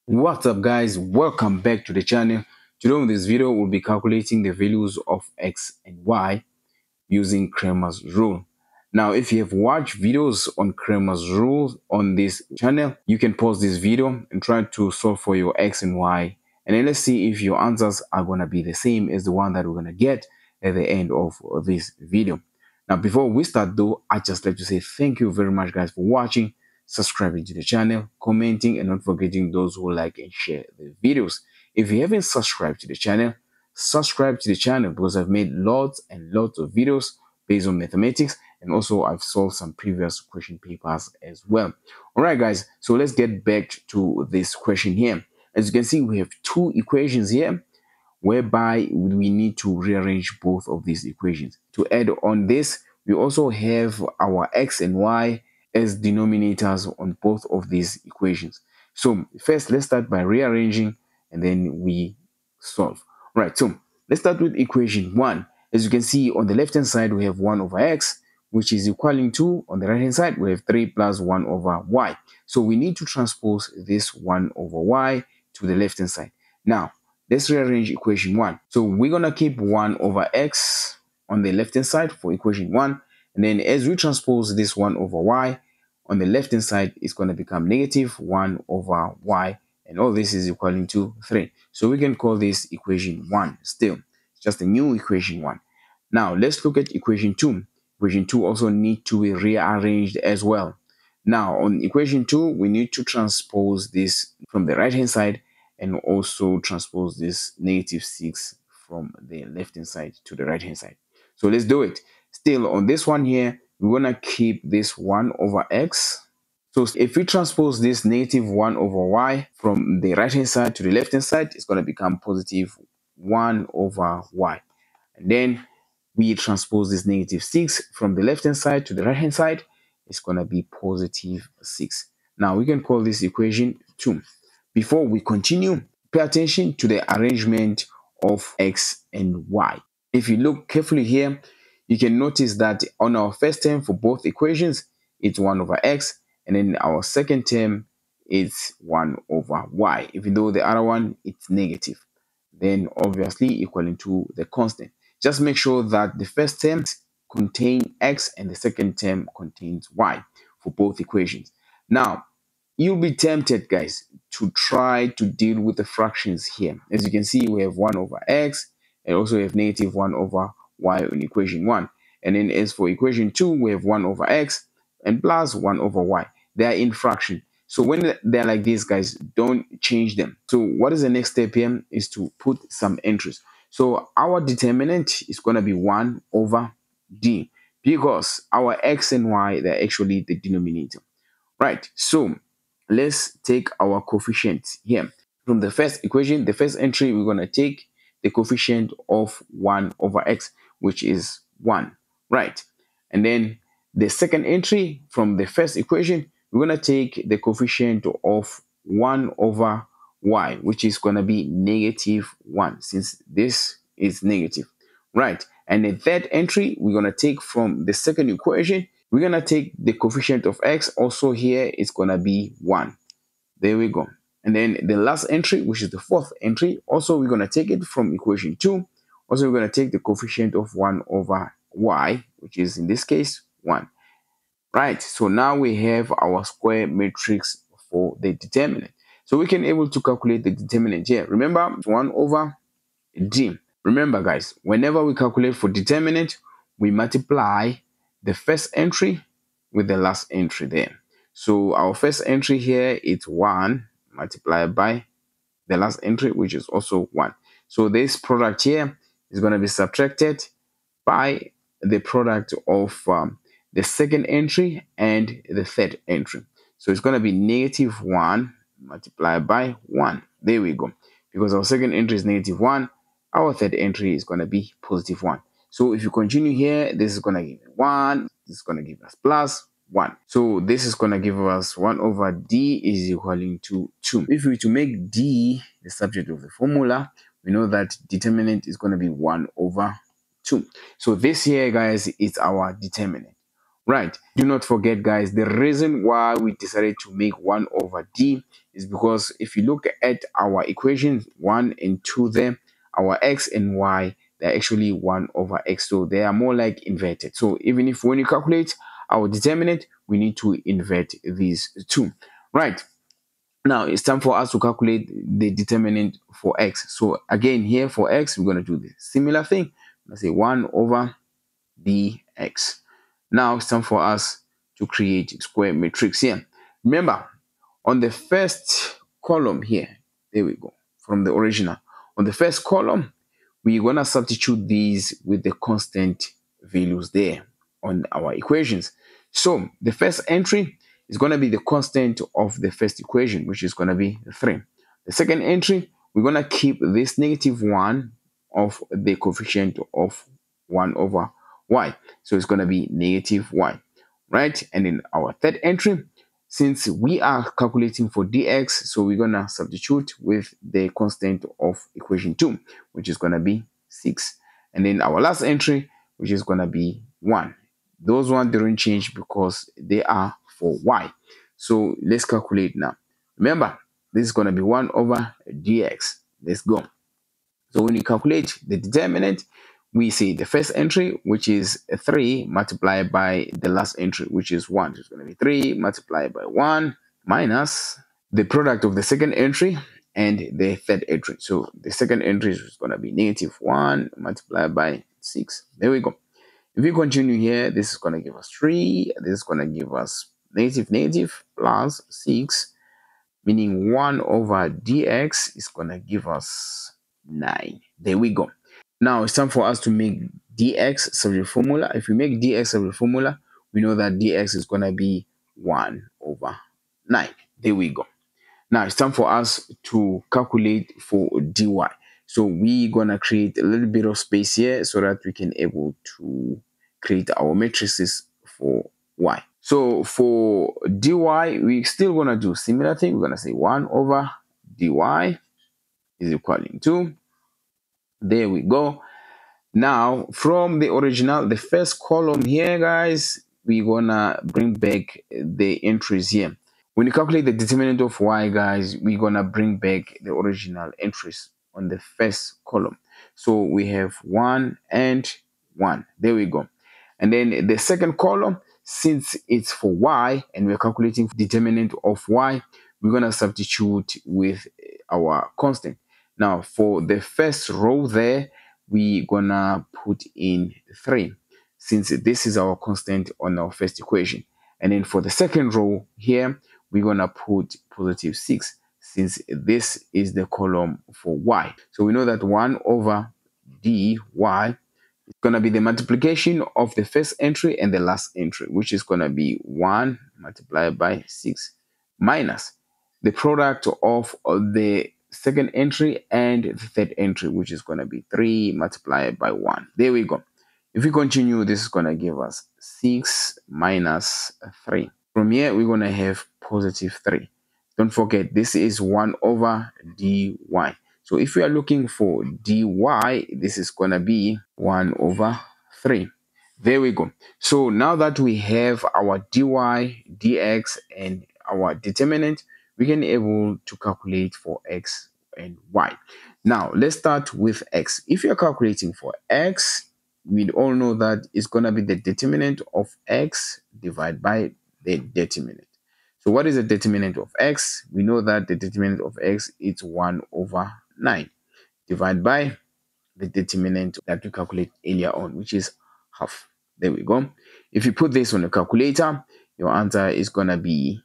What's up guys, welcome back to the channel. Today in this video we'll be calculating the values of x and y using Cramer's rule. Now if you have watched videos on Cramer's rule on this channel, you can pause this video and try to solve for your x and y, and then let's see if your answers are going to be the same as the one that we're going to get at the end of this video. Now before we start though, I just like to say thank you very much guys for watching, subscribing to the channel, commenting, and not forgetting those who like and share the videos. If you haven't subscribed to the channel, subscribe to the channel because I've made lots and lots of videos based on mathematics, and also I've solved some previous question papers as well. All right guys, so let's get back to this question here. As you can see, we have two equations here whereby we need to rearrange both of these equations. To add on this, we also have our x and y as denominators on both of these equations. So first, let's start by rearranging and then we solve. All right, so let's start with equation 1. As you can see, on the left hand side we have 1 over x, which is equaling to, on the right hand side we have 3 plus 1 over y. So we need to transpose this 1 over y to the left hand side. Now let's rearrange equation 1. So we're gonna keep 1 over x on the left hand side for equation 1, and then as we transpose this 1 over y on the left hand side, it's going to become negative 1 over y, and all this is equaling to 3. So we can call this equation 1 still, just a new equation 1. Now let's look at equation 2. Equation 2 also need to be rearranged as well. Now on equation 2, we need to transpose this from the right hand side and also transpose this negative 6 from the left hand side to the right hand side. So let's do it. Still on this one here, we're going to keep this 1 over x. So if we transpose this negative 1 over y from the right hand side to the left hand side, it's going to become positive 1 over y. And then we transpose this negative 6 from the left hand side to the right hand side, it's going to be positive 6. Now we can call this equation 2. Before we continue, pay attention to the arrangement of x and y. If you look carefully here, you can notice that on our first term for both equations, it's 1 over x, and then our second term is 1 over y, even though the other one it's negative, then obviously equaling to the constant. Just make sure that the first term contains x and the second term contains y for both equations. Now, you'll be tempted, guys, to try to deal with the fractions here. As you can see, we have 1 over x, and also we have negative 1 over y in equation 1. And then as for equation 2, we have 1 over x and plus 1 over y. They are in fraction. So when they're like this, guys, don't change them. So what is the next step here is to put some entries. So our determinant is going to be 1 over d, because our x and y, they're actually the denominator. Right, so let's take our coefficients here. From the first equation, the first entry, we're going to take the coefficient of 1 over x, which is 1, right? And then the second entry from the first equation, we're going to take the coefficient of 1 over y, which is going to be negative 1, since this is negative, right? And the third entry, we're going to take from the second equation, we're going to take the coefficient of x, also here it's going to be 1. There we go. And then the last entry, which is the fourth entry, also we're going to take it from equation 2. Also, we're going to take the coefficient of 1 over y, which is in this case 1. Right, so now we have our square matrix for the determinant. So we can able to calculate the determinant here. Remember, 1 over d. Remember, guys, whenever we calculate for determinant, we multiply the first entry with the last entry there. So our first entry here is 1 multiplied by the last entry, which is also 1. So this product here is going to be subtracted by the product of the second entry and the third entry. So it's going to be negative 1 multiplied by 1. There we go. Because our second entry is negative 1, our third entry is going to be positive 1. So if you continue here, this is going to give 1, this is going to give us plus 1. So this is going to give us 1 over d is equaling to 2. If we were to make d the subject of the formula, we know that determinant is going to be 1 over 2. So this here, guys, is our determinant. Right. Do not forget, guys, the reason why we decided to make 1 over d is because if you look at our equations 1 and 2 there, our x and y, they're actually 1 over x. So they are more like inverted. So even if when you calculate our determinant, we need to invert these two. Right. Now it's time for us to calculate the determinant for x. So again, here for x, we're going to do the similar thing. Let's say 1 over dx. Now it's time for us to create square matrix here. Remember, on the first column here, there we go, from the original. On the first column, we're going to substitute these with the constant values there on our equations. So the first entry is going to be the constant of the first equation, which is going to be 3. The second entry, we're going to keep this -1 of the coefficient of 1 over y. So it's going to be -y, right? And in our third entry, since we are calculating for dx, so we're going to substitute with the constant of equation 2, which is going to be 6. And then our last entry, which is going to be 1. Those ones didn't change because they are for y. So let's calculate now. Remember, this is going to be 1 over dx. Let's go. So when you calculate the determinant, we see the first entry, which is 3 multiplied by the last entry, which is 1. So it's going to be 3 multiplied by 1 minus the product of the second entry and the third entry. So the second entry is going to be -1 multiplied by 6. There we go. If we continue here, this is going to give us 3. This is going to give us negative plus 6, meaning 1 over dx is going to give us 9. There we go. Now it's time for us to make dx subject formula. If we make dx subject formula, we know that dx is going to be 1 over 9. There we go. Now it's time for us to calculate for dy. So we're going to create a little bit of space here so that we can able to create our matrices for y. So for dy, we're still going to do similar thing. We're going to say 1 over dy is equaling to, there we go. Now from the original, the first column here, guys, we're going to bring back the entries here. When you calculate the determinant of y, guys, we're going to bring back the original entries on the first column. So we have 1 and 1. There we go. And then the second column, since it's for y and we're calculating determinant of y, we're going to substitute with our constant. Now for the first row there, we're going to put in 3, since this is our constant on our first equation. And then for the second row here, we're going to put +6, since this is the column for y. So we know that 1 over dy is going to be the multiplication of the first entry and the last entry, which is going to be 1 multiplied by 6 minus the product of the second entry and the third entry, which is going to be 3 multiplied by 1. There we go. If we continue, this is going to give us 6 minus 3. From here, we're going to have +3. Don't forget, this is 1 over dy. So if we are looking for dy, this is going to be 1 over 3. There we go. So now that we have our dy, dx, and our determinant, we can able to calculate for x and y. Now, let's start with x. If you're calculating for x, we all know that it's going to be the determinant of x divided by the determinant. So what is the determinant of x? We know that the determinant of x is 1 over 9 divided by the determinant that we calculate earlier on, which is half. There we go. If you put this on a calculator, your answer is going to be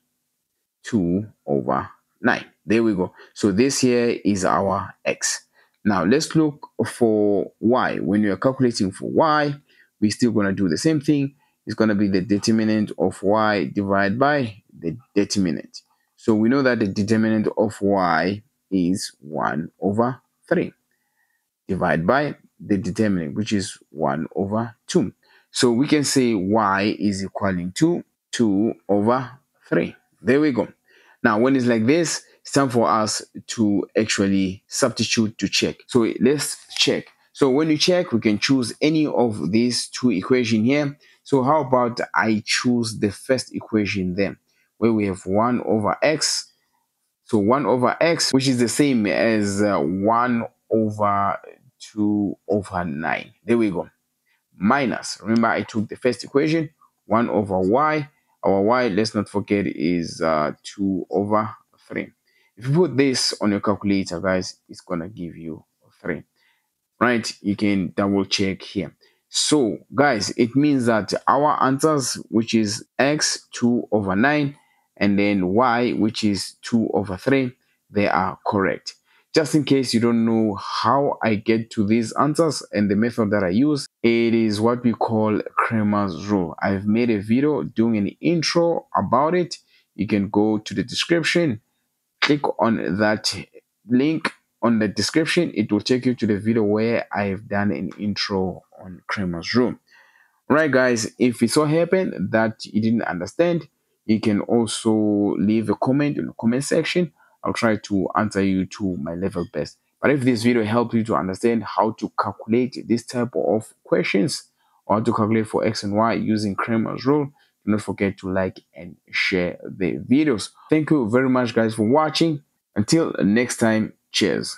2 over 9. There we go. So this here is our x. Now let's look for y. When you are calculating for y, we're still going to do the same thing. It's going to be the determinant of y divided by the determinant. So we know that the determinant of y is 1 over 3 divided by the determinant, which is 1 over 2. So we can say y is equaling to 2 over 3. There we go. Now, when it's like this, it's time for us to actually substitute to check. So let's check. So when you check, we can choose any of these two equations here. So how about I choose the first equation then, where we have 1 over x. So 1 over x, which is the same as 1 over 2 over 9. There we go. Minus, remember I took the first equation, 1 over y. Our y, let's not forget, is 2 over 3. If you put this on your calculator, guys, it's going to give you 3. Right? You can double check here. So, guys, it means that our answers, which is x 2 over 9, and then y, which is 2 over 3, they are correct. Just in case you don't know how I get to these answers and the method that I use, it is what we call Cramer's rule. I've made a video doing an intro about it. You can go to the description, click on that link on the description. It will take you to the video where I've done an intro on Cramer's rule. Right, guys, if it so happened that you didn't understand, you can also leave a comment in the comment section. I'll try to answer you to my level best. But if this video helped you to understand how to calculate this type of questions, or how to calculate for x and y using Cramer's rule, do not forget to like and share the videos. Thank you very much, guys, for watching. Until next time, cheers.